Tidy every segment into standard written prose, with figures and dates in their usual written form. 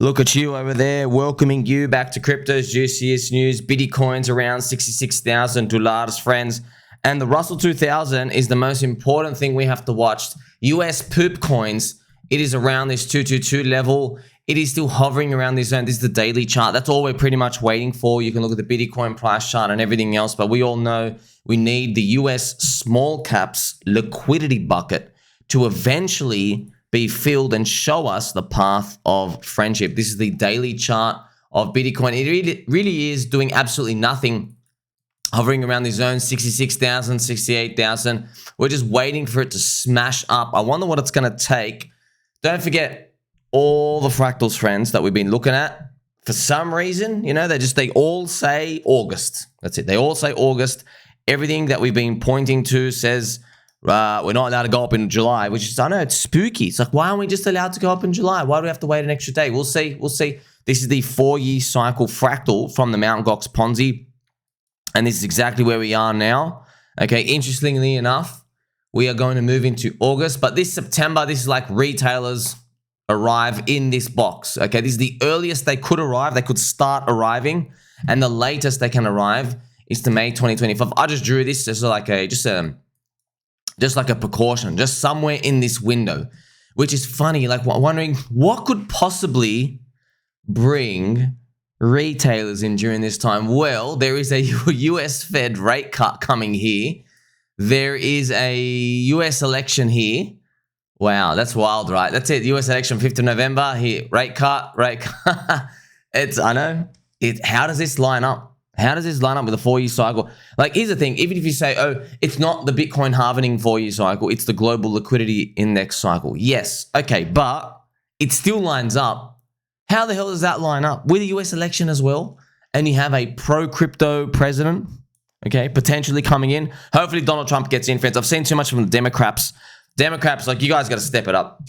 Look at you over there, welcoming you back to crypto's juiciest news. Bitcoin's around $66,000, friends. And the Russell 2000 is the most important thing we have to watch. US poop coins, it is around this 222 level. It is still hovering around this zone. This is the daily chart. That's all we're pretty much waiting for. You can look at the Bitcoin price chart and everything else, but we all know we need the US small caps liquidity bucket to eventually be filled and show us the path of friendship. This is the daily chart of Bitcoin. It really is doing absolutely nothing, hovering around the zone, 66,000, 68,000. We're just waiting for it to smash up. I wonder what it's going to take. Don't forget all the fractals, friends, that we've been looking at. For some reason, you know, they all say August. That's it. They all say August. Everything that we've been pointing to says we're not allowed to go up in July, which is, I know, it's spooky. It's like, why aren't we just allowed to go up in July? Why do we have to wait an extra day? We'll see. We'll see. This is the 4-year cycle fractal from the Mt. Gox Ponzi. And this is exactly where we are now. Okay, interestingly enough, we are going to move into August. But this September, this is like retailers arrive in this box. Okay, this is the earliest they could arrive. They could start arriving. And the latest they can arrive is to May 2025. I just drew this as like just like a precaution, just somewhere in this window, which is funny. Like, wondering what could possibly bring retailers in during this time. Well, there is a US Fed rate cut coming here. There is a US election here. Wow, that's wild, right? That's it. US election, 5th of November here. Rate cut. I know. How does this line up? How does this line up with a 4-year cycle? Like, here's the thing. Even if you say, oh, it's not the Bitcoin halvening 4-year cycle, it's the global liquidity index cycle. Yes, okay, but it still lines up. How the hell does that line up with the US election as well? And you have a pro-crypto president, okay, potentially coming in. Hopefully Donald Trump gets in, friends. I've seen too much from the Democrats. Democrats, like, you guys got to step it up.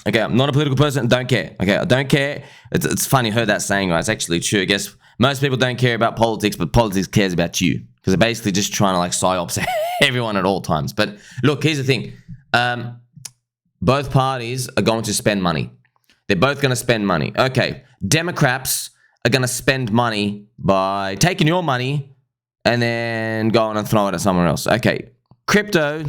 Okay, I'm not a political person. Don't care. Okay, I don't care. It's funny, I heard that saying, right? It's actually true. I guess most people don't care about politics, but politics cares about you because they're basically just trying to like psyops everyone at all times. But look, here's the thing. Both parties are going to spend money. They're both going to spend money. Okay, Democrats are going to spend money by taking your money and then going and throwing it at someone else. Okay, crypto,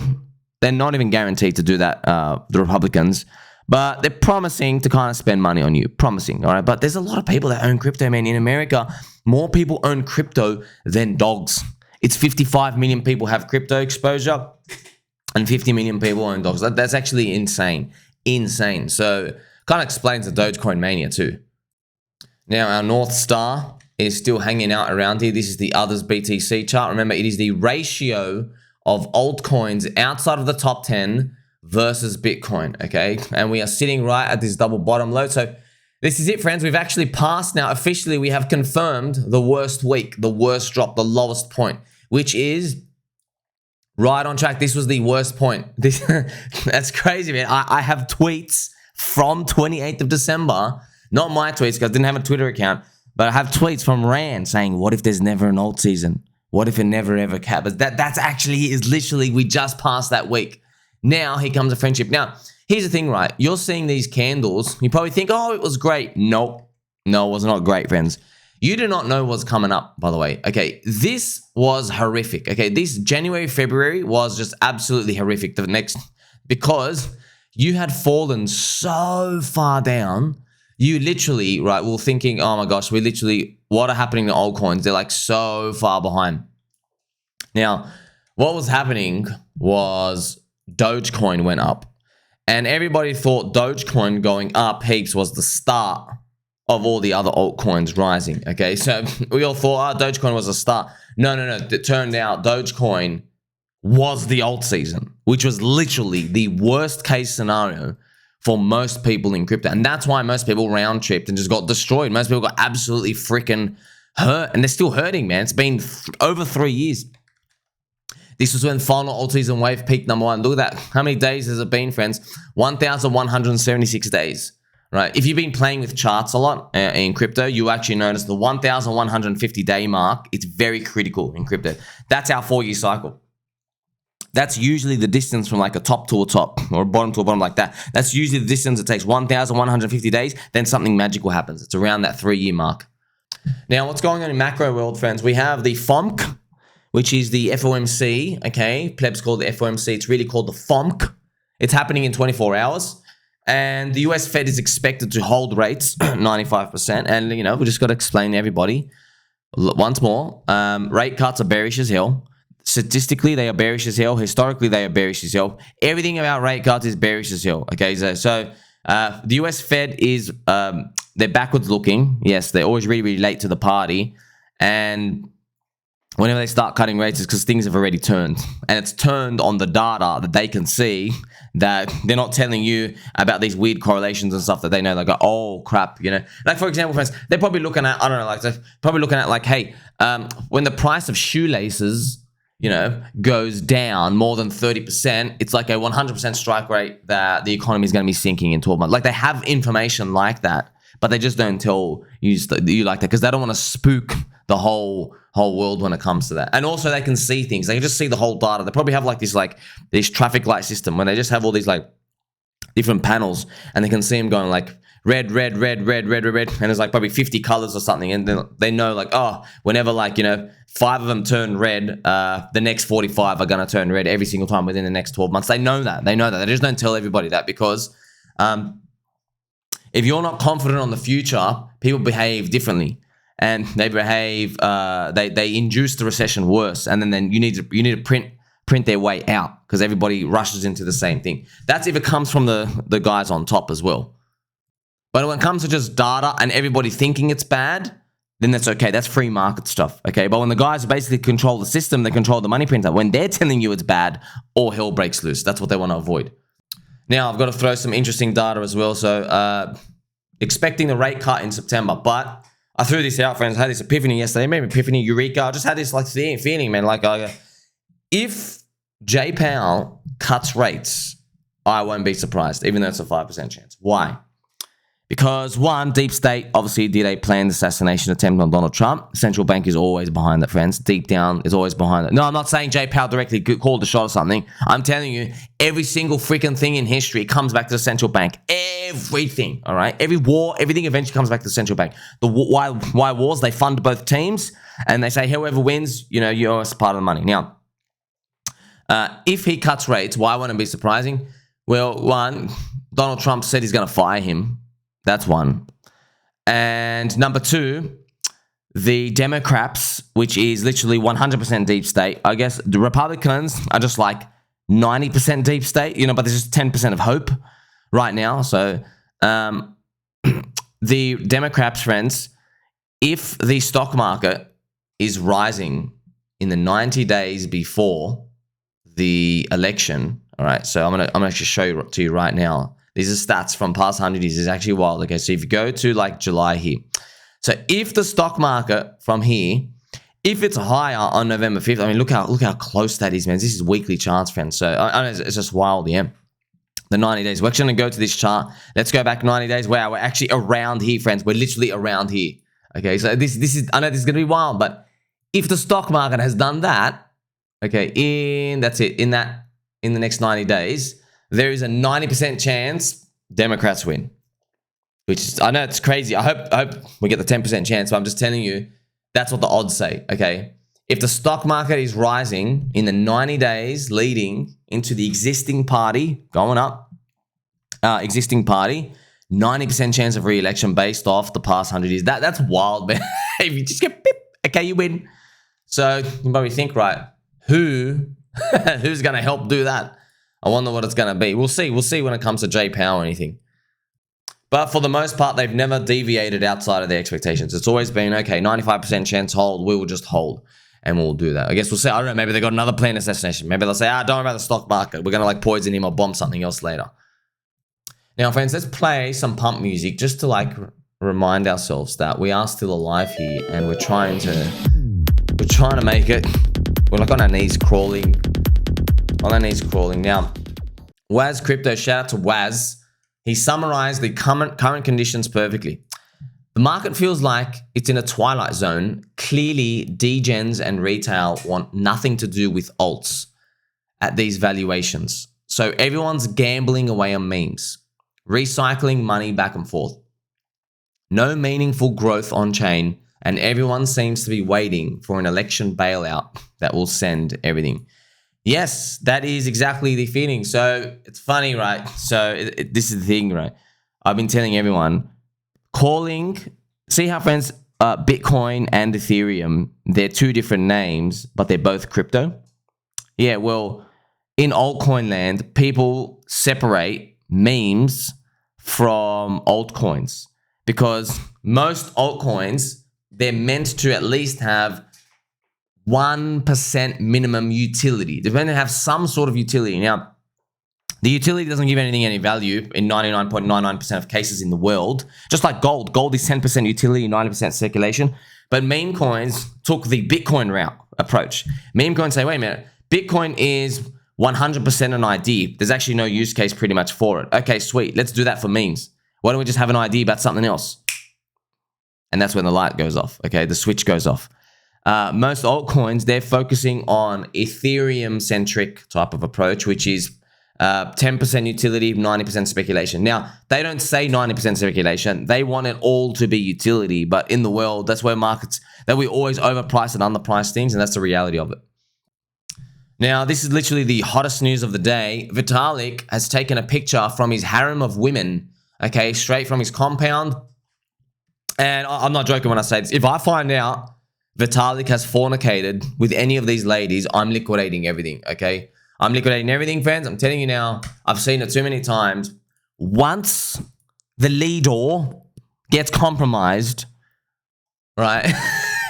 they're not even guaranteed to do that, the Republicans. But they're promising to kind of spend money on you. Promising, all right? But there's a lot of people that own crypto, man. In America, more people own crypto than dogs. It's 55 million people have crypto exposure and 50 million people own dogs. That's actually insane. Insane. So kind of explains the Dogecoin mania too. Now, our North Star is still hanging out around here. This is the others BTC chart. Remember, it is the ratio of altcoins outside of the top 10 versus Bitcoin, okay? And we are sitting right at this double bottom low. So this is it, friends. We've actually passed now. Officially, we have confirmed the worst week, the worst drop, the lowest point, which is right on track. This was the worst point. That's crazy, man. I have tweets from 28th of December, not my tweets because I didn't have a Twitter account, but I have tweets from Rand saying, what if there's never an alt season? What if it never ever happens? That's actually is literally, we just passed that week. Now, here comes a friendship. Now, here's the thing, right? You're seeing these candles. You probably think, oh, it was great. Nope. No, it was not great, friends. You do not know what's coming up, by the way. Okay, this was horrific. Okay, this January, February was just absolutely horrific. The next, because you had fallen so far down, you literally, right, were thinking, oh my gosh, what are happening to altcoins? They're like so far behind. Now, what was happening was Dogecoin went up, and everybody thought Dogecoin going up heaps was the start of all the other altcoins rising. Okay, so we all thought, oh, Dogecoin was a start. No. It turned out Dogecoin was the alt season, which was literally the worst case scenario for most people in crypto, and that's why most people round tripped and just got destroyed. Most people got absolutely freaking hurt, and they're still hurting, man. It's been over 3 years. This was when final alt season wave peaked number 1. Look at that. How many days has it been, friends? 1,176 days, right? If you've been playing with charts a lot in crypto, you actually notice the 1,150 day mark. It's very critical in crypto. That's our 4-year cycle. That's usually the distance from like a top to a top or a bottom to a bottom like that. That's usually the distance it takes 1,150 days. Then something magical happens. It's around that 3-year mark. Now, what's going on in macro world, friends? We have the FOMC, which is the FOMC. Okay, plebs called the FOMC. It's really called the FOMC. It's happening in 24 hours. And the US Fed is expected to hold rates 95%. And, you know, we just got to explain to everybody once more. Rate cuts are bearish as hell. Statistically, they are bearish as hell. Historically, they are bearish as hell. Everything about rate cuts is bearish as hell. Okay, so the US Fed is, they're backwards looking. Yes, they're always really, really late to the party. And whenever they start cutting rates, it's because things have already turned. And it's turned on the data that they can see, that they're not telling you about these weird correlations and stuff that they know. They go, oh, crap, you know. Like, for example, friends, they're probably looking at, I don't know, like, they're probably looking at, like, hey, when the price of shoelaces, you know, goes down more than 30%, it's like a 100% strike rate that the economy is going to be sinking in 12 months. Like, they have information like that, but they just don't tell you like that because they don't want to spook the whole world when it comes to that. And also, they can see things. They can just see the whole data. They probably have like this traffic light system when they just have all these like different panels, and they can see them going like red, red, red, red, red, red, red, and there's like probably 50 colors or something, and then they know like, oh, whenever like, you know, 5 of them turn red, the next 45 are going to turn red every single time within the next 12 months. They know that. They know that. They just don't tell everybody that because if you're not confident on the future, people behave differently, and they behave, they induce the recession worse, and then you need to print their way out because everybody rushes into the same thing. That's if it comes from the guys on top as well. But when it comes to just data and everybody thinking it's bad, then that's okay. That's free market stuff, okay? But when the guys basically control the system, they control the money printer. When they're telling you it's bad, all hell breaks loose. That's what they want to avoid. Now, I've got to throw some interesting data as well. So, expecting the rate cut in September. But I threw this out, friends. I had this epiphany yesterday. Maybe epiphany, eureka. I just had this like feeling, man. Like, if Jay Powell cuts rates, I won't be surprised, even though it's a 5% chance. Why? Because one, deep state obviously did a planned assassination attempt on Donald Trump. Central bank is always behind that, friends. Deep down is always behind it. No, I'm not saying Jay Powell directly called the shot or something. I'm telling you, every single freaking thing in history comes back to the central bank. Everything, all right? Every war, everything eventually comes back to the central bank. Why wars? They fund both teams, and they say whoever wins, you know, you owe us part of the money. Now, if he cuts rates, why won't it be surprising? Well, one, Donald Trump said he's going to fire him. That's one. And number two, the Democrats, which is literally 100% deep state. I guess the Republicans are just like 90% deep state, you know, but there's just 10% of hope right now. So the Democrats, friends, if the stock market is rising in the 90 days before the election, all right, so I'm gonna actually show you to you right now. These are stats from past 100 years. It's actually wild. Okay, so if you go to like July here. So if the stock market from here, if it's higher on November 5th, I mean, look how close that is, man. This is weekly charts, friends. So I know it's just wild, yeah. The 90 days. We're actually going to go to this chart. Let's go back 90 days. Wow, we're actually around here, friends. We're literally around here. Okay, so this is, I know this is going to be wild, but if the stock market has done that, okay, in the next 90 days, there is a 90% chance Democrats win. Which is, I know it's crazy. I hope we get the 10% chance, but I'm just telling you, that's what the odds say, okay? If the stock market is rising in the 90 days leading into the existing party, going up, existing party, 90% chance of re-election based off the past 100 years. That's wild, man. If you just get, beep, okay, you win. So you probably think, right, who's going to help do that? I wonder what it's going to be. We'll see when it comes to Jay Powell or anything. But for the most part, they've never deviated outside of their expectations. It's always been, okay, 95% chance hold, we will just hold. And we'll do that. I guess we'll say, I don't know, maybe they got another planned assassination. Maybe they'll say, don't worry about the stock market. We're going to like poison him or bomb something else later. Now, friends, let's play some pump music just to like remind ourselves that we are still alive here and we're trying to make it. We're like on our knees crawling. Now, Waz Crypto, shout out to Waz. He summarized the current conditions perfectly. The market feels like it's in a twilight zone. Clearly, degens and retail want nothing to do with alts. at these valuations. So everyone's gambling away on memes, recycling money back and forth. No meaningful growth on chain, and everyone seems to be waiting for an election bailout that will send everything. Yes, that is exactly the feeling. So it's funny, right? So this is the thing, right? I've been telling everyone, see how, friends, Bitcoin and Ethereum, they're two different names, but they're both crypto. Yeah, well, in altcoin land, people separate memes from altcoins because most altcoins, they're meant to at least have 1% minimum utility. They're meant to have some sort of utility. Now, the utility doesn't give anything any value in 99.99% of cases in the world. Just like gold. Gold is 10% utility, 90% circulation. But meme coins took the Bitcoin route approach. Meme coins say, wait a minute, Bitcoin is 100% an ID. There's actually no use case pretty much for it. Okay, sweet. Let's do that for memes. Why don't we just have an ID about something else? And that's when the light goes off. Okay, the switch goes off. Most altcoins, they're focusing on Ethereum-centric type of approach, which is 10% utility, 90% speculation. Now, they don't say 90% speculation. They want it all to be utility. But in the world, that's where markets, that we always overprice and underprice things, and that's the reality of it. Now, this is literally the hottest news of the day. Vitalik has taken a picture from his harem of women, okay, straight from his compound. And I'm not joking when I say this. If I find out Vitalik has fornicated with any of these ladies, I'm liquidating everything, okay? I'm liquidating everything, friends. I'm telling you now, I've seen it too many times. Once the leader gets compromised, right,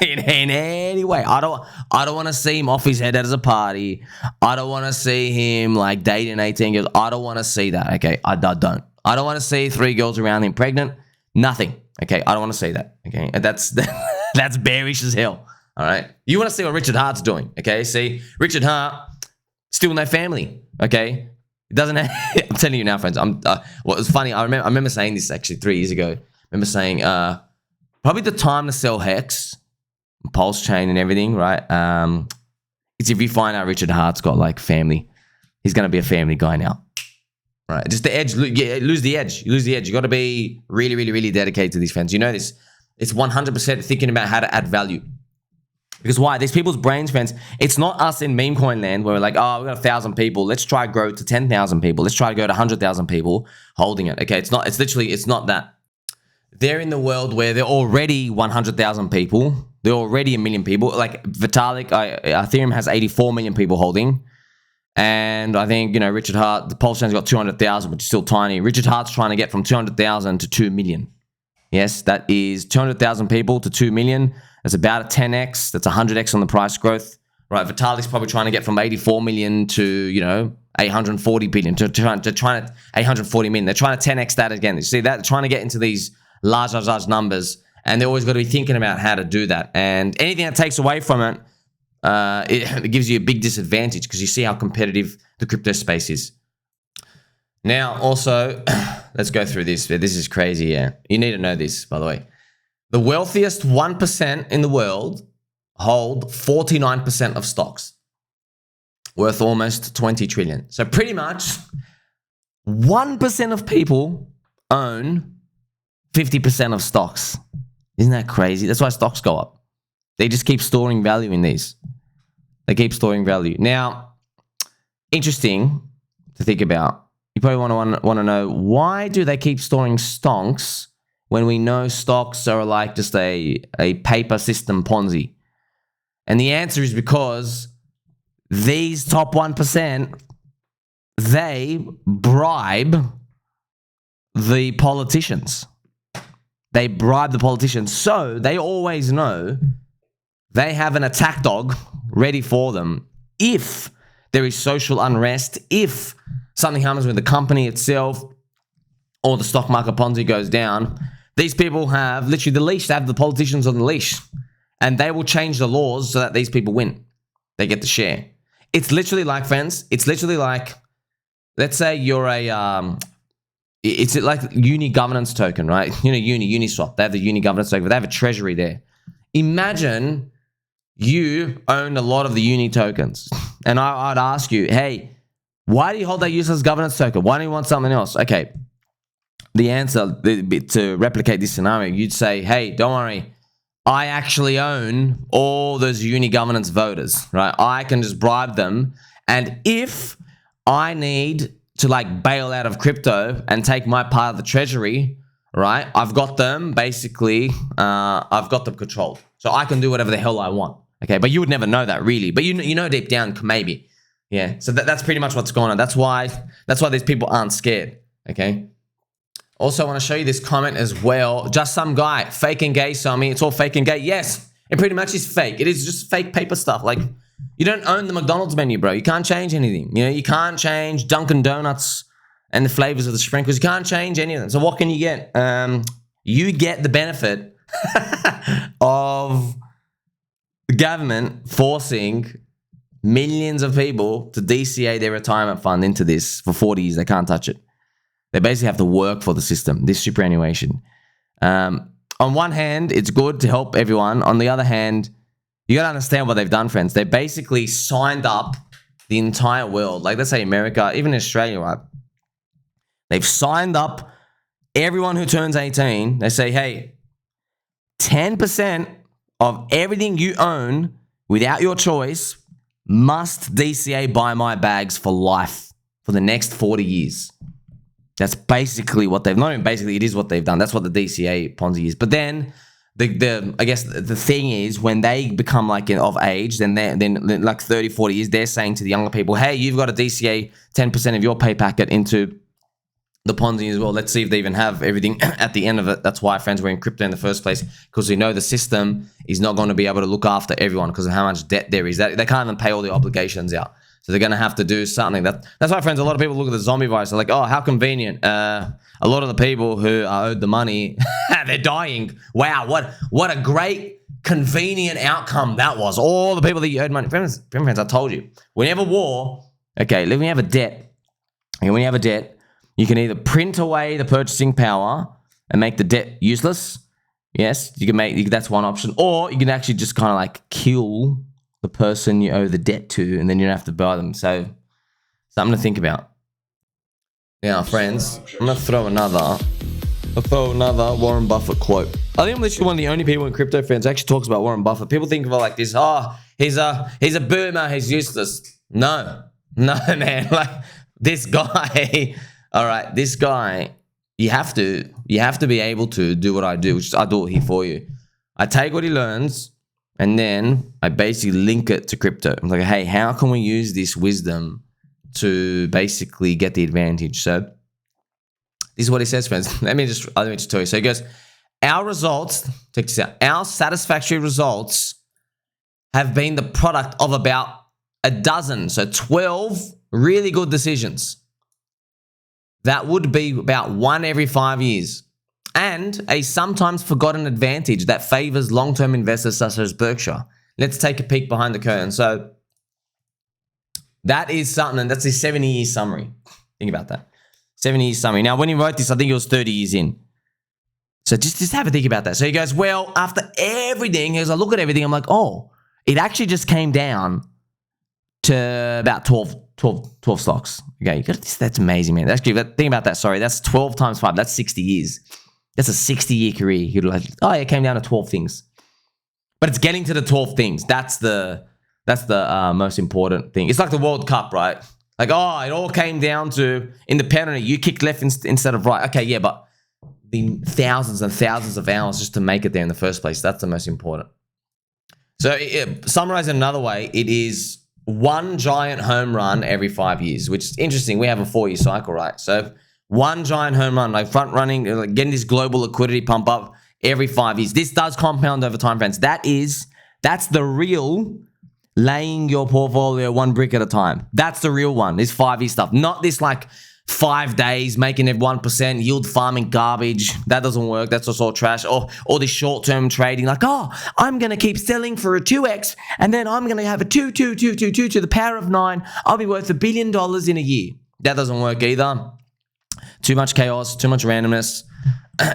in any way, I don't want to see him off his head at a party. I don't want to see him like dating 18 girls. I don't want to see that, okay? I don't. I don't want to see 3 girls around him pregnant. Nothing, okay? I don't want to see that, okay? And that's bearish as hell, all right? You want to see what Richard Hart's doing, okay? See, Richard Hart, still no family, okay? It doesn't have, I'm telling you now, friends. Well, it was funny. I remember saying this actually 3 years ago. I remember saying, probably the time to sell Hex, Pulse Chain and everything, right? It's if you find out Richard Hart's got like family. He's going to be a family guy now, right? Just the edge, lose the edge. You lose the edge. You got to be really, really, really dedicated to these, friends. You know this. It's 100% thinking about how to add value. Because why? These people's brains, friends, it's not us in meme coin land where we're like, oh, we've got 1,000 people. Let's try to grow to 10,000 people. Let's try to go to 100,000 people holding it. Okay, it's not that. They're in the world where they're already 100,000 people. They're already 1 million people. Like Vitalik, Ethereum has 84 million people holding. And I think, Richard Hart, the Pulse Chain's got 200,000, which is still tiny. Richard Hart's trying to get from 200,000 to 2 million. Yes, that is 200,000 people to 2 million. That's about a 10x. That's 100x on the price growth. Right, Vitalik's probably trying to get from 84 million to, 840 billion, to 840 million. They're trying to 10x that again. You see that? They're trying to get into these large numbers, and they're always got to be thinking about how to do that. And anything that takes away from it, it gives you a big disadvantage because you see how competitive the crypto space is. Now, also, let's go through this. This is crazy, yeah. You need to know this, by the way. The wealthiest 1% in the world hold 49% of stocks, worth almost 20 trillion. So pretty much 1% of people own 50% of stocks. Isn't that crazy? That's why stocks go up. They just keep storing value in these. They keep storing value. Now, interesting to think about. You probably want to know, why do they keep storing stocks when we know stocks are like just a paper system Ponzi? And the answer is because these top 1%, they bribe the politicians. They bribe the politicians. So they always know they have an attack dog ready for them if there is social unrest, if something happens with the company itself or the stock market Ponzi goes down. These people have literally the leash. They have the politicians on the leash. And they will change the laws so that these people win. They get the share. It's literally like, friends, it's literally like, let's say you're a, it's like uni governance token, right? Uniswap. They have the uni governance token, but they have a treasury there. Imagine you own a lot of the uni tokens. And I'd ask you, hey, why do you hold that useless governance token? Why do you want something else? Okay. The answer to replicate this scenario, you'd say, hey, don't worry. I actually own all those uni governance voters, right? I can just bribe them. And if I need to like bail out of crypto and take my part of the treasury, right? I've got them basically, I've got them controlled. So I can do whatever the hell I want. Okay. But you would never know that really. But you know deep down, maybe. Yeah. So that's pretty much what's going on. That's why these people aren't scared. Okay. Also, I want to show you this comment as well. Just some guy, fake and gay, Sammy. It's all fake and gay. Yes, it pretty much is fake. It is just fake paper stuff. Like, you don't own the McDonald's menu, bro. You can't change anything. You know, you can't change Dunkin' Donuts and the flavors of the sprinkles. You can't change any of them. So what can you get? You get the benefit of the government forcing millions of people to DCA their retirement fund into this for 40 years. They can't touch it. They basically have to work for the system, this superannuation. On one hand, it's good to help everyone. On the other hand, you got to understand what they've done, friends. They basically signed up the entire world. Like, let's say America, even Australia, right? They've signed up everyone who turns 18. They say, hey, 10% of everything you own without your choice must DCA buy my bags for life for the next 40 years. That's basically what they've, not even basically, it is what they've done. That's what the DCA Ponzi is. But then I guess the thing is, when they become like of age, then like 30, 40 years, they're saying to the younger people, hey, you've got to DCA 10% of your pay packet into the Ponzi as well. Let's see if they even have everything at the end of it. That's why, friends, we're in crypto in the first place, because we know the system is not going to be able to look after everyone because of how much debt there is. They can't even pay all the obligations out. So they're going to have to do something. That's why, friends, a lot of people look at the zombie virus. They're like, oh, how convenient. A lot of the people who are owed the money, they're dying. Wow, what a great, convenient outcome that was. All the people that you owed money. Friends, I told you. When you have a war, okay, when you have a debt, you can either print away the purchasing power and make the debt useless. Yes, you can make, that's one option. Or you can actually just kind of like kill the person you owe the debt to, and then you don't have to buy them. So, something to think about. Now, friends, I'm gonna throw another Warren Buffett quote. I think I'm literally one of the only people in crypto fans who actually talks about Warren Buffett. People think of it like this: oh, he's a boomer, he's useless. No, man. Like, this guy. All right, this guy. You have to be able to do what I do, which is I do it here for you. I take what he learns, and then I basically link it to crypto. I'm like, hey, how can we use this wisdom to basically get the advantage? So this is what he says, friends. Let me just tell you. So he goes, our results, check this out, our satisfactory results have been the product of about a dozen, so 12 really good decisions. That would be about 1 every 5 years. And a sometimes forgotten advantage that favors long-term investors such as Berkshire. Let's take a peek behind the curtain. So that is something, and that's a 70-year summary. Think about that. 70-year summary. Now, when he wrote this, I think it was 30 years in. So just have a think about that. So he goes, well, after everything, he goes, I look at everything, I'm like, oh, it actually just came down to about 12 stocks. Okay, that's amazing, man. Actually, think about that. Sorry, that's 12 times 5. That's 60 years. That's a 60-year career. You'd like, oh, yeah, it came down to 12 things. But it's getting to the 12 things. That's the most important thing. It's like the World Cup, right? Like, oh, it all came down to, in the penalty, you kicked left instead of right. Okay, yeah, but the thousands and thousands of hours just to make it there in the first place, that's the most important. So, summarize it another way, it is one giant home run every 5 years, which is interesting. We have a 4-year cycle, right? So, one giant home run, like front running, like getting this global liquidity pump up every 5 years. This does compound over time, friends. That's the real laying your portfolio one brick at a time. That's the real one, this 5-year stuff. Not this like 5 days making it 1% yield farming garbage. That doesn't work. That's just all trash. Or this short-term trading, like, oh, I'm going to keep selling for a 2x, and then I'm going to have a 2 to the power of 9. I'll be worth $1 billion in a year. That doesn't work either. Too much chaos, too much randomness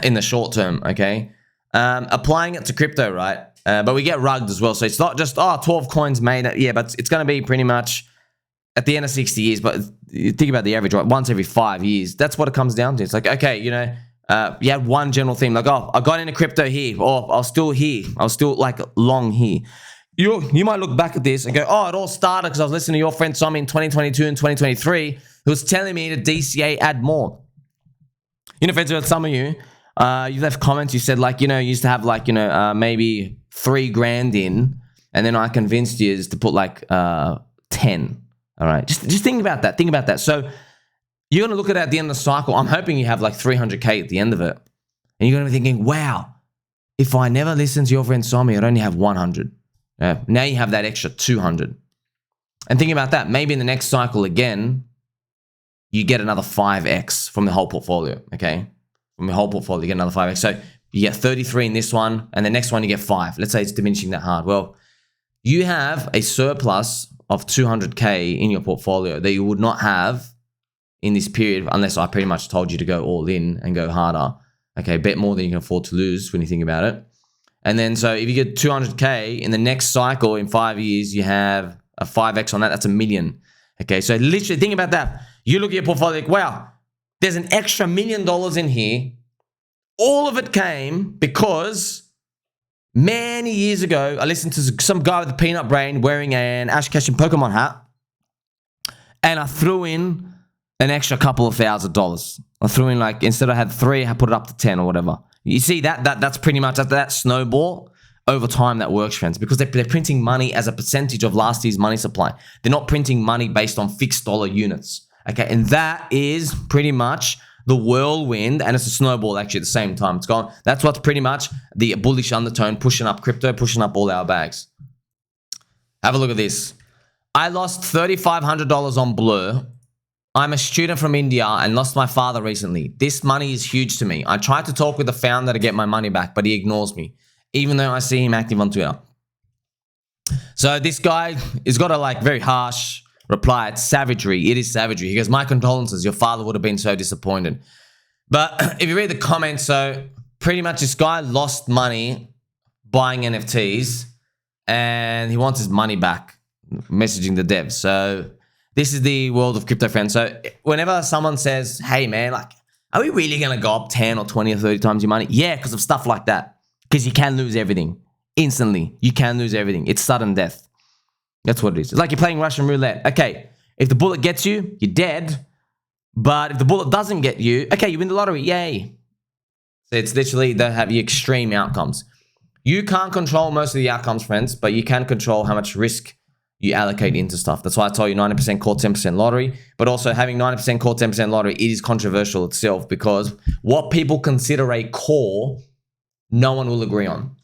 in the short term, okay? Applying it to crypto, right? But we get rugged as well. So it's not just, 12 coins made. Yeah, but it's going to be pretty much at the end of 60 years. But you think about the average, right? Once every 5 years. That's what it comes down to. It's like, okay, you know, you had one general theme. Like, oh, I got into crypto here. Or I was still here. I was still like long here. You might look back at this and go, oh, it all started because I was listening to your friend Tommy in 2022 and 2023 who was telling me to DCA add more. You know, friends, some of you, you left comments. You said, like, you know, you used to have like, you know, maybe $3,000 in, and then I convinced you to put like 10. All right, just think about that. Think about that. So you're gonna look at it at the end of the cycle. I'm hoping you have like 300K at the end of it, and you're gonna be thinking, wow, if I never listened to your friend Tommy, I'd only have 100. Now you have that extra 200. And think about that. Maybe in the next cycle again, you get another 5x from the whole portfolio, okay? From the whole portfolio, you get another 5x. So you get 33 in this one, and the next one you get 5. Let's say it's diminishing that hard. Well, you have a surplus of 200K in your portfolio that you would not have in this period unless I pretty much told you to go all in and go harder. Okay, bet more than you can afford to lose when you think about it. And then, so if you get 200K in the next cycle in 5 years, you have a 5x on that. That's $1 million. Okay, so literally think about that. You look at your portfolio like, wow, there's an extra $1 million in here. All of it came because many years ago, I listened to some guy with a peanut brain wearing an Ash Ketchum Pokemon hat, and I threw in an extra couple of $1,000. I threw in, like, instead I had 3, I put it up to 10 or whatever. You see, that's pretty much that snowball over time that works, friends, because they're printing money as a percentage of last year's money supply. They're not printing money based on fixed dollar units. Okay, and that is pretty much the whirlwind, and it's a snowball actually at the same time. It's gone. That's what's pretty much the bullish undertone pushing up crypto, pushing up all our bags. Have a look at this. I lost $3,500 on Blur. I'm a student from India and lost my father recently. This money is huge to me. I tried to talk with the founder to get my money back, but he ignores me, even though I see him active on Twitter. So this guy has got a like very harsh reply. It's savagery. It is savagery. He goes, my condolences. Your father would have been so disappointed. But if you read the comments, so pretty much this guy lost money buying NFTs and he wants his money back, messaging the devs. So this is the world of crypto, friends. So whenever someone says, hey, man, like, are we really going to go up 10 or 20 or 30 times your money? Yeah, because of stuff like that. Because you can lose everything instantly. You can lose everything. It's sudden death. That's what it is. It's like you're playing Russian roulette. Okay, if the bullet gets you, you're dead. But if the bullet doesn't get you, okay, you win the lottery. Yay. So it's literally they have the extreme outcomes. You can't control most of the outcomes, friends, but you can control how much risk you allocate into stuff. That's why I told you 90% core, 10% lottery. But also having 90% core, 10% lottery, it is controversial itself because what people consider a core, no one will agree on.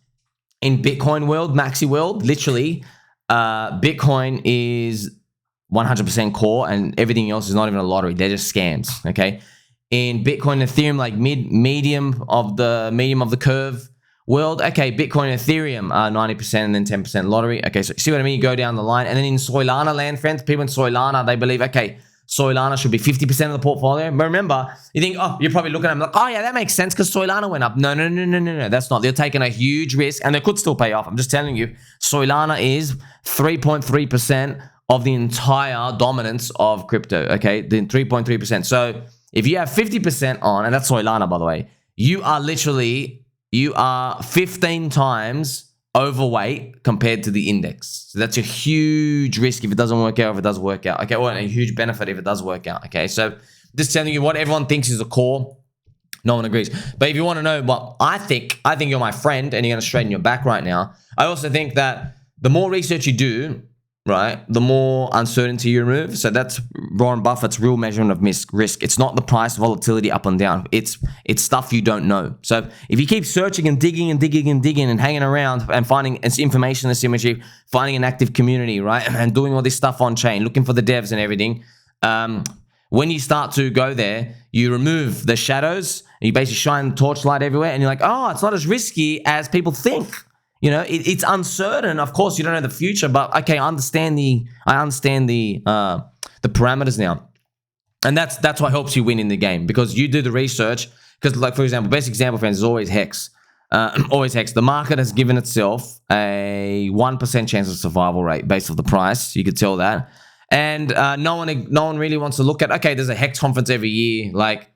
In Bitcoin world, maxi world, literally, Bitcoin is 100% core and everything else is not even a lottery. They're just scams, okay? In Bitcoin, Ethereum, like medium of the curve world, okay, Bitcoin and Ethereum are 90% and then 10% lottery. Okay, so see what I mean? You go down the line. And then in Solana land, friends, people in Solana, they believe, okay, Solana should be 50% of the portfolio. But remember, you think, oh, you're probably looking at them like, oh yeah, that makes sense because Solana went up. No, that's not. They're taking a huge risk and they could still pay off. I'm just telling you, Solana is 3.3% of the entire dominance of crypto, okay? The 3.3%. So if you have 50% on, and that's Solana, by the way, you are 15 times overweight compared to the index. So that's a huge risk if it doesn't work out, if it does work out. Okay, or a huge benefit if it does work out. Okay, so just telling you what everyone thinks is a core. No one agrees. But if you want to know what I think you're my friend and you're going to straighten your back right now. I also think that the more research you do, right, the more uncertainty you remove. So that's Warren Buffett's real measurement of risk. It's not the price volatility up and down. It's stuff you don't know. So if you keep searching and digging and hanging around and finding information asymmetry, finding an active community, right, and doing all this stuff on chain, looking for the devs and everything, when you start to go there, you remove the shadows, and you basically shine the torchlight everywhere, and you're like, oh, it's not as risky as people think. You know, it's uncertain. Of course, you don't know the future, but okay, I understand the parameters now, and that's what helps you win in the game because you do the research. Because, like for example, best example, friends, is always Hex. Always Hex. The market has given itself a 1% chance of survival rate based off the price. You could tell that. And no one really wants to look at, okay, there's a Hex conference every year. Like,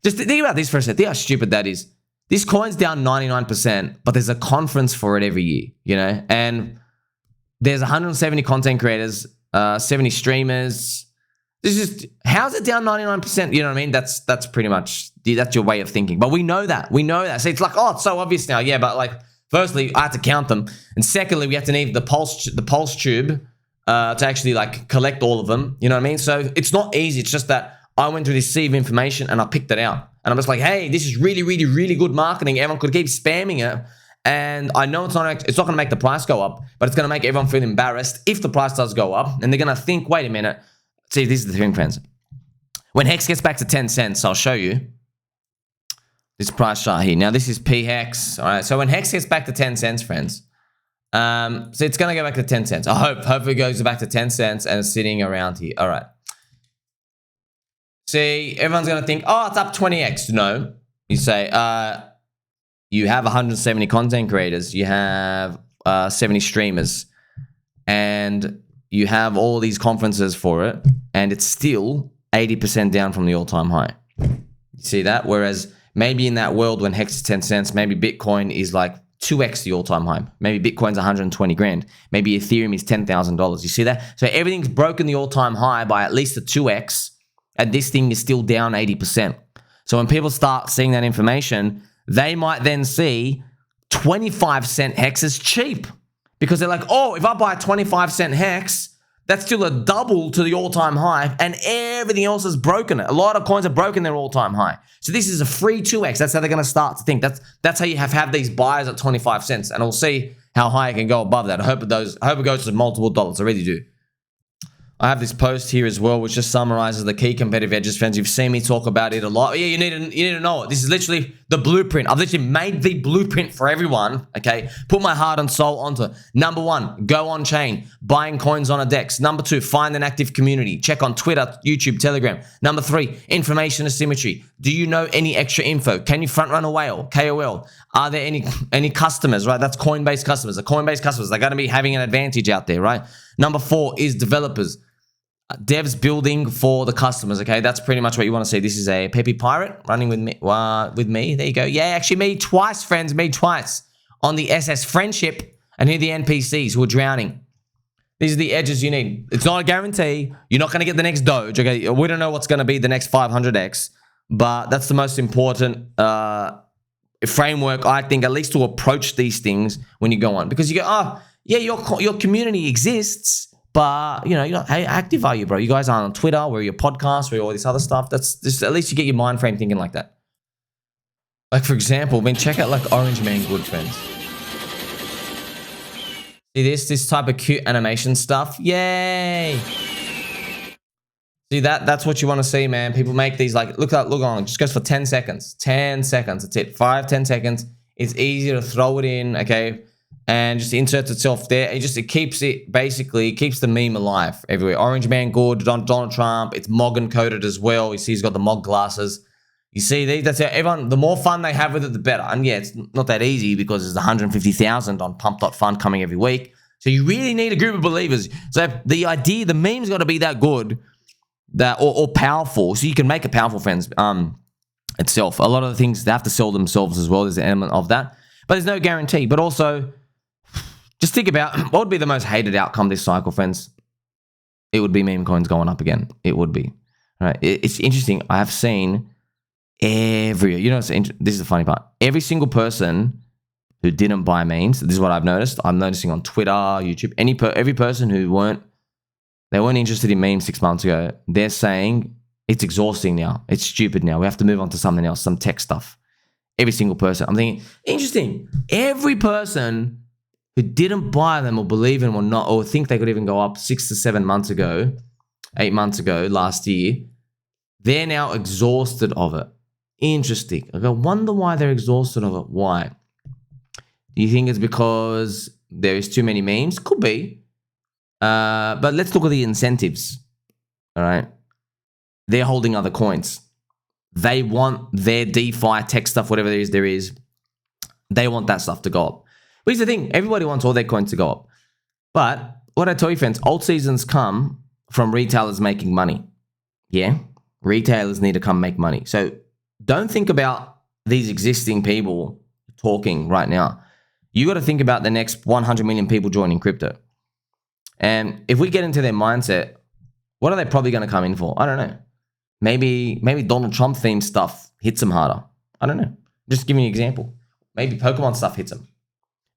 just think about this for a second. Think how stupid that is. This coin's down 99%, but there's a conference for it every year, you know? And there's 170 content creators, 70 streamers. This is how's it down 99%? You know what I mean? That's pretty much, that's your way of thinking. But we know that. So it's like, oh, it's so obvious now. Yeah, but like, firstly, I had to count them. And secondly, we have to need the pulse tube to actually like collect all of them. You know what I mean? So it's not easy. It's just that I went through this sea of information and I picked it out. And I'm just like, hey, this is really, really, really good marketing. Everyone could keep spamming it. And I know it's not going to make the price go up, but it's going to make everyone feel embarrassed if the price does go up. And they're going to think, wait a minute. See, this is the thing, friends. When Hex gets back to 10 cents, I'll show you this price chart here. Now, this is PHEX. All right. So when Hex gets back to 10 cents, friends, so it's going to go back to 10 cents. Hopefully it goes back to 10 cents and it's sitting around here. All right. See, everyone's going to think, oh, it's up 20x. No. You say, you have 170 content creators. You have 70 streamers. And you have all these conferences for it. And it's still 80% down from the all-time high. You see that? Whereas maybe in that world when Hex is 10 cents, maybe Bitcoin is like 2x the all-time high. Maybe Bitcoin's 120 grand. Maybe Ethereum is $10,000. You see that? So everything's broken the all-time high by at least a 2x. And this thing is still down 80%. So when people start seeing that information, they might then see 25-cent Hex is cheap. Because they're like, oh, if I buy a 25-cent Hex, that's still a double to the all-time high, and everything else has broken it. A lot of coins have broken their all-time high. So this is a free 2x. That's how they're going to start to think. That's how you have these buys at 25 cents, and we'll see how high it can go above that. I hope it goes to multiple dollars. I really do. I have this post here as well, which just summarizes the key competitive edges, friends. You've seen me talk about it a lot. Yeah, you need to know it. This is literally the blueprint. I've literally made the blueprint for everyone, okay? Put my heart and soul onto it. Number one, go on chain. Buying coins on a DEX. Number two, find an active community. Check on Twitter, YouTube, Telegram. Number three, information asymmetry. Do you know any extra info? Can you front run a whale? KOL. Are there any customers, right? That's Coinbase customers. The Coinbase customers, they're going to be having an advantage out there, right? Number four is developers. Devs building for the customers, okay? That's pretty much what you want to see. This is a Peppy Pirate running with me. There you go. Yeah, actually me twice, friends. Me twice on the SS Friendship. And here are the NPCs who are drowning. These are the edges you need. It's not a guarantee. You're not going to get the next Doge, okay? We don't know what's going to be the next 500x. But that's the most important framework, I think, at least to approach these things when you go on. Because you go, oh, yeah, your community exists. But, you know, you're not, how active are you, bro? You guys aren't on Twitter, where your podcast, where all this other stuff. That's just, at least you get your mind frame thinking like that. Like, for example, check out like Orange Man Good, friends. See this type of cute animation stuff? Yay! See that's what you want to see, man. People make these like, look on, it just goes for 10 seconds. 10 seconds, that's it. 5-10 seconds. It's easy to throw it in, okay? And just inserts itself there. It keeps the meme alive everywhere. Orange Man Good, Donald Trump. It's Moggen coded as well. You see he's got the Mog glasses. You see, that's how everyone, the more fun they have with it, the better. And yeah, it's not that easy because there's 150,000 on Pump.Fund coming every week. So you really need a group of believers. So the meme's got to be that good, or powerful. So you can make it powerful, friends, itself. A lot of the things, they have to sell themselves as well. There's an element of that. But there's no guarantee. But also, just think about what would be the most hated outcome this cycle, friends. It would be meme coins going up again. It would be. Right? It's interesting. I have seen this is the funny part. Every single person who didn't buy memes, this is what I've noticed. I'm noticing on Twitter, YouTube, every person who weren't interested in memes 6 months ago, they're saying it's exhausting now. It's stupid now. We have to move on to something else, some tech stuff. Every single person. I'm thinking, interesting. Every person who didn't buy them or believe in them or not, or think they could even go up 6 to 7 months ago, 8 months ago, last year, they're now exhausted of it. Interesting. I wonder why they're exhausted of it. Why? Do you think it's because there is too many memes? Could be. But let's look at the incentives. All right. They're holding other coins. They want their DeFi tech stuff, whatever there is, They want that stuff to go up. But here's the thing. Everybody wants all their coins to go up. But what I tell you, friends, Altseasons come from retailers making money. Yeah? Retailers need to come make money. So don't think about these existing people talking right now. You got to think about the next 100 million people joining crypto. And if we get into their mindset, what are they probably going to come in for? I don't know. Maybe Donald Trump themed stuff hits them harder. I don't know. Just giving you an example. Maybe Pokemon stuff hits them.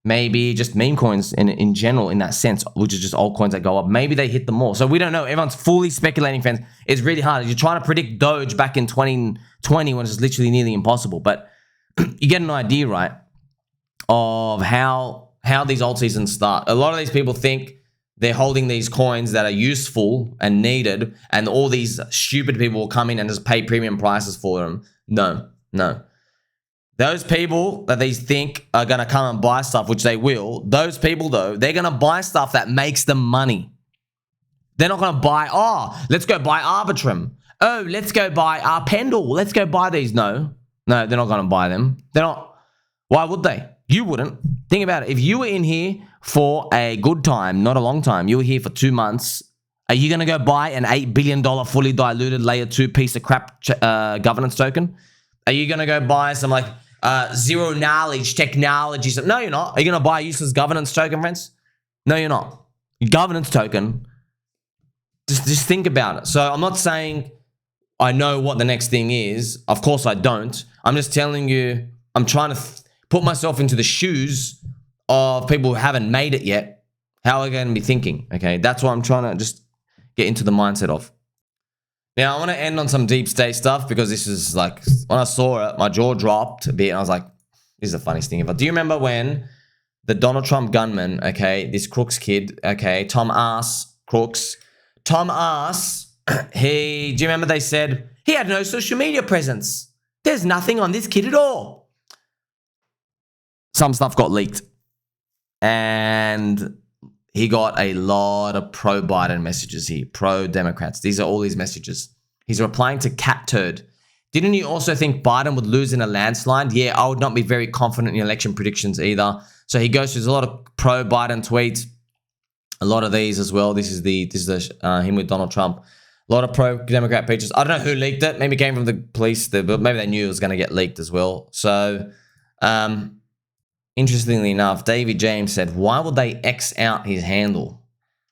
Maybe just meme coins in general in that sense, which is just altcoins that go up. Maybe they hit them more. So we don't know. Everyone's fully speculating, friends. It's really hard. You're trying to predict Doge back in 2020 when it's literally nearly impossible. But you get an idea, right, of how these alt seasons start. A lot of these people think they're holding these coins that are useful and needed, and all these stupid people will come in and just pay premium prices for them. No. Those people that they think are going to come and buy stuff, which they will, those people, though, they're going to buy stuff that makes them money. They're not going to buy, let's go buy Arbitrum. Oh, let's go buy Pendle. Let's go buy these. No, they're not going to buy them. They're not. Why would they? You wouldn't. Think about it. If you were in here for a good time, not a long time, you were here for 2 months, are you going to go buy an $8 billion fully diluted layer 2 piece of crap governance token? Are you going to go buy some like zero knowledge technology? No, you're not. Are you going to buy a useless governance token, friends? No, you're not. Governance token. Just think about it. So I'm not saying I know what the next thing is. Of course I don't. I'm just telling you, I'm trying to put myself into the shoes of people who haven't made it yet. How are they going to be thinking? Okay, that's what I'm trying to just get into the mindset of. Now, I want to end on some deep state stuff because this is like, when I saw it, my jaw dropped a bit and I was like, this is the funniest thing ever. Do you remember when the Donald Trump gunman, okay, this Crooks kid, okay, Tom Ass, do you remember they said, he had no social media presence. There's nothing on this kid at all. Some stuff got leaked. And he got a lot of pro-Biden messages here, pro-Democrats. These are all these messages. He's replying to Cat Turd. Didn't you also think Biden would lose in a landslide? Yeah, I would not be very confident in election predictions either. So he goes through a lot of pro-Biden tweets, a lot of these as well. This is him with Donald Trump. A lot of pro-Democrat pictures. I don't know who leaked it. Maybe it came from the police, but maybe they knew it was going to get leaked as well. So, interestingly enough, David James said, why would they X out his handle?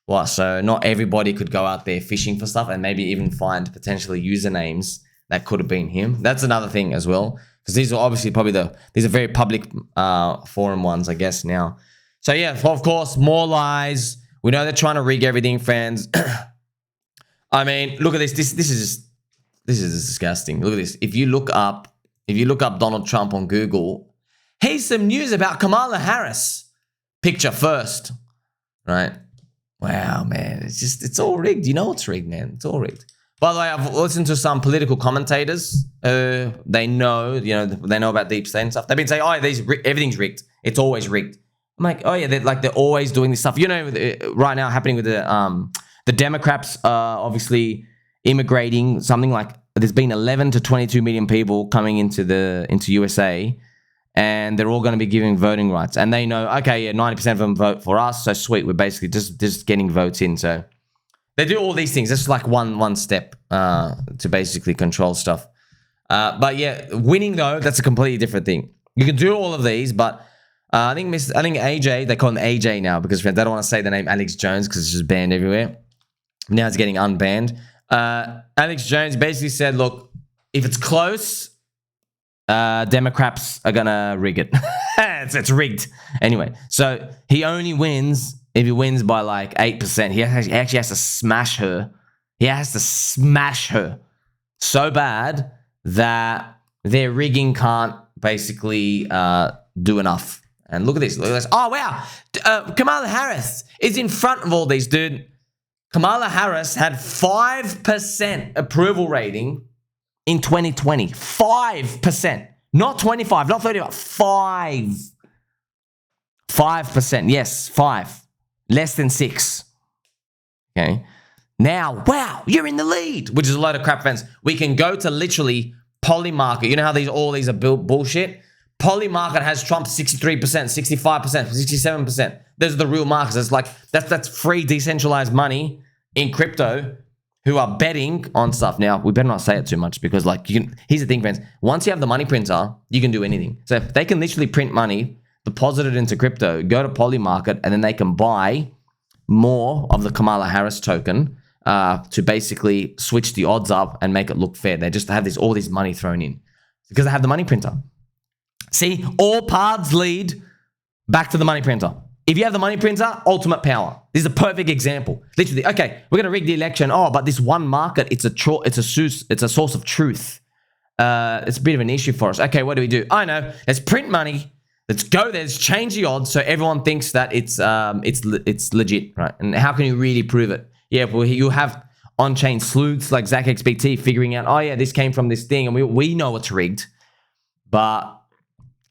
Well, so not everybody could go out there fishing for stuff and maybe even find potentially usernames that could have been him. That's another thing as well, because these are obviously probably these are very public forum ones, I guess, now. So yeah, of course, more lies. We know they're trying to rig everything, friends. I mean, look at this. This is disgusting. Look at this. If you look up Donald Trump on Google, here's some news about Kamala Harris. Picture first, right? Wow, man, it's all rigged. You know it's rigged, man. It's all rigged. By the way, I've listened to some political commentators. They know about deep state and stuff. They've been saying, everything's rigged. It's always rigged. I'm like, oh yeah, they're always doing this stuff. You know, right now happening with the Democrats, obviously immigrating. Something like there's been 11 to 22 million people coming into USA. And they're all going to be giving voting rights. And they know, okay, yeah, 90% of them vote for us. So sweet, we're basically just getting votes in. So they do all these things. It's like one step to basically control stuff. But yeah, winning though, that's a completely different thing. You can do all of these, but I think AJ, they call him AJ now because they don't want to say the name Alex Jones because it's just banned everywhere. Now it's getting unbanned. Alex Jones basically said, look, if it's close, Democrats are gonna rig it. it's rigged. Anyway, so he only wins if he wins by like 8%. He actually has to smash her. He has to smash her so bad that their rigging can't basically do enough. And look at this. Look at this. Oh, wow. Kamala Harris is in front of all these, dude. Kamala Harris had 5% approval rating in 2020. 5%. Not 25, not 30, but 5. 5%. Yes, 5. Less than 6. Okay. Now, wow, you're in the lead, which is a load of crap, friends. We can go to literally Polymarket. You know how all these are bullshit? Poly market has Trump 63%, 65%, 67%. Those are the real markets. It's like that's free decentralized money in crypto who are betting on stuff. Now, we better not say it too much because like here's the thing, friends. Once you have the money printer, you can do anything. So if they can literally print money, deposit it into crypto, go to Poly market, and then they can buy more of the Kamala Harris token to basically switch the odds up and make it look fair. They just have all this money thrown in because they have the money printer. See, all paths lead back to the money printer. If you have the money printer, ultimate power. This is a perfect example. Literally, okay, we're gonna rig the election. Oh, but this one market, it's a source of truth. It's a bit of an issue for us. Okay, what do? I know. Let's print money. Let's go there. Let's change the odds so everyone thinks that it's legit, right? And how can you really prove it? Yeah, well, you have on-chain sleuths like ZachXBT figuring out, oh yeah, this came from this thing, and we know it's rigged. But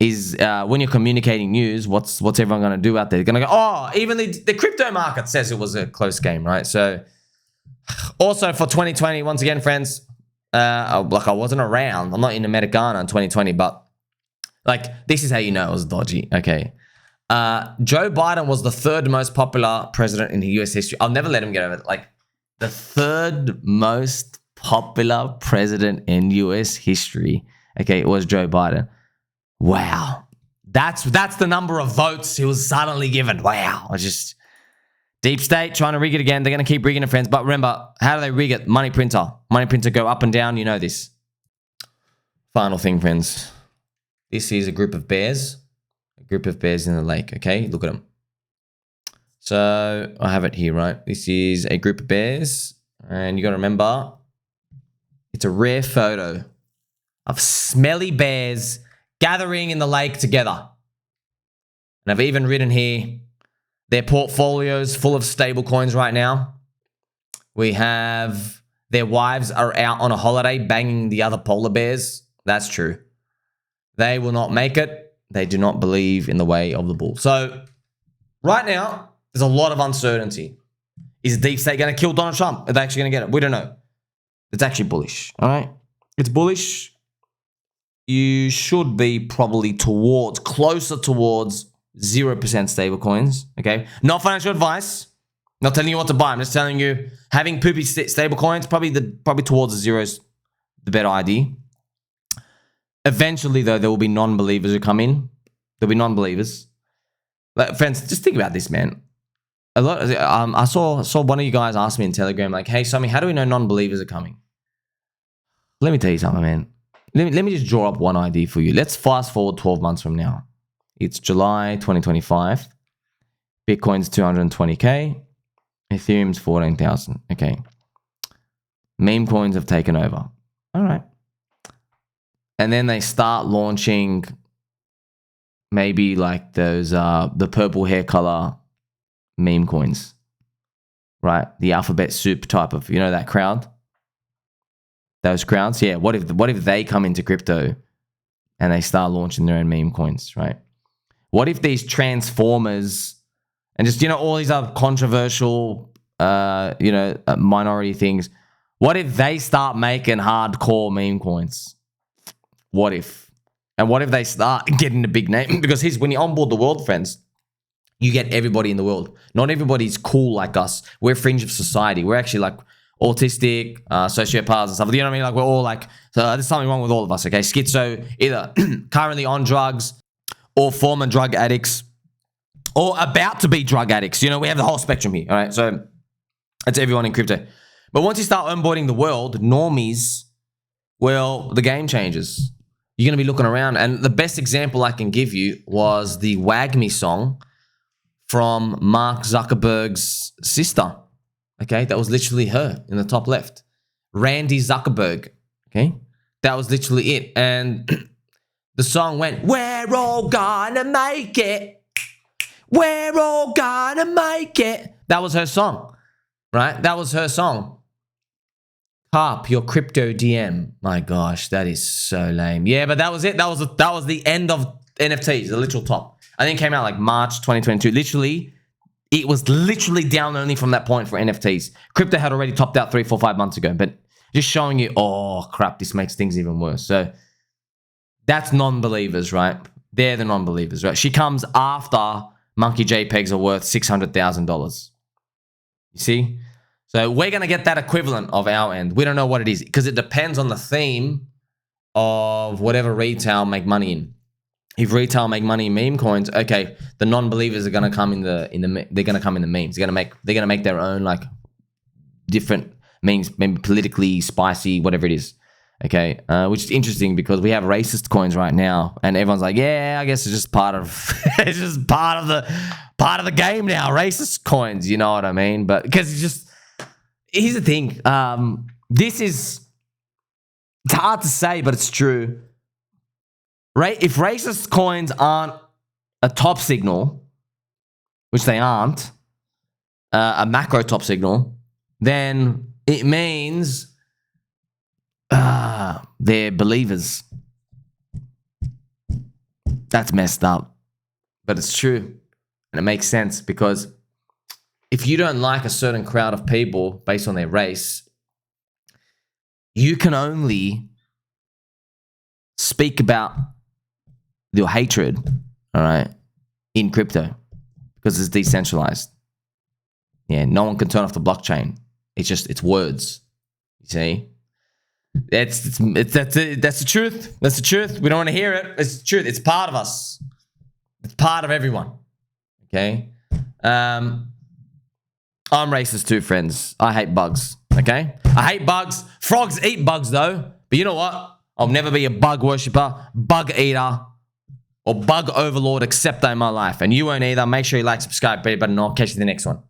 when you're communicating news, what's everyone going to do out there? They're going to go, oh, even the crypto market says it was a close game, right? So also for 2020, once again, friends, like I wasn't around. I'm not in Americana in 2020, but like this is how you know it was dodgy. Okay. Joe Biden was the third most popular president in US history. I'll never let him get over it. Like the third most popular president in US history. Okay, it was Joe Biden. Wow. That's the number of votes he was suddenly given. Wow. It's just deep state trying to rig it again. They're going to keep rigging it, friends. But remember, how do they rig it? Money printer. Money printer go up and down. You know this. Final thing, friends. This is a group of bears. A group of bears in the lake. Okay, look at them. So I have it here, right? This is a group of bears. And you got to remember, it's a rare photo of smelly bears gathering in the lake together. And I've even written here, their portfolios full of stable coins right now. We have their wives are out on a holiday banging the other polar bears. That's true. They will not make it. They do not believe in the way of the bull. So right now, there's a lot of uncertainty. Is deep state going to kill Donald Trump? Are they actually going to get it? We don't know. It's actually bullish. All right. It's bullish. You should be probably closer towards 0% stable coins. Okay. Not financial advice. Not telling you what to buy. I'm just telling you having poopy stable coins, probably towards the zeros, the better idea. Eventually, though, there will be non-believers who come in. There'll be non-believers. Like, friends, just think about this, man. I saw one of you guys ask me in Telegram, like, hey, Sammy, how do we know non-believers are coming? Let me tell you something, man. Let me just draw up one idea for you. Let's fast forward 12 months from now. It's July 2025. Bitcoin's 220K. Ethereum's 14,000. Okay. Meme coins have taken over. All right. And then they start launching maybe like those, the purple hair color meme coins, right? The alphabet soup type of, you know, that crowd. Those crowds, yeah. What if they come into crypto and they start launching their own meme coins, right? What if these transformers and just, you know, all these other controversial, minority things, what if they start making hardcore meme coins? What if? And what if they start getting the big name? Because when you onboard the world, friends, you get everybody in the world. Not everybody's cool like us. We're fringe of society. We're actually like autistic, sociopaths and stuff. You know what I mean? Like we're all like, so there's something wrong with all of us, okay? Schizo, either currently on drugs or former drug addicts or about to be drug addicts. You know, we have the whole spectrum here, all right? So that's everyone in crypto. But once you start onboarding the world, normies, well, the game changes. You're going to be looking around. And the best example I can give you was the WAGMI song from Mark Zuckerberg's sister. Okay, that was literally her in the top left. Randy Zuckerberg. Okay, that was literally it. And the song went, we're all gonna make it. We're all gonna make it. That was her song, right? That was her song. Carp, your crypto DM. My gosh, that is so lame. Yeah, but that was it. That was the end of NFTs, the literal top. I think it came out like March 2022. Literally, it was literally down only from that point for NFTs. Crypto had already topped out 3, 4, 5 months ago, but just showing you, oh crap, this makes things even worse. So that's non-believers, right? They're the non-believers, right? She comes after monkey JPEGs are worth $600,000. You see? So we're going to get that equivalent of our end. We don't know what it is because it depends on the theme of whatever retail make money in. If retail make money in meme coins, okay, the non-believers are going to come in the they're going to come in the memes. They're going to make their own like different memes, maybe politically spicy, whatever it is. Okay, which is interesting because we have racist coins right now, and everyone's like, "Yeah, I guess it's just part of it's just part of the game now." Racist coins, you know what I mean? But because it's just here's the thing, it's hard to say, but it's true. Right? If racist coins aren't a top signal, which they aren't, a macro top signal, then it means they're believers. That's messed up. But it's true. And it makes sense because if you don't like a certain crowd of people based on their race, you can only speak about your hatred, all right, in crypto because it's decentralized. Yeah, no one can turn off the blockchain. It's words. You see? That's the truth. That's the truth. We don't want to hear it. It's the truth. It's part of us. It's part of everyone. Okay? I'm racist too, friends. I hate bugs. Okay? I hate bugs. Frogs eat bugs though. But you know what? I'll never be a bug worshipper, bug eater, or bug overlord except in my life. And you won't either. Make sure you like, subscribe, button, and I'll catch you in the next one.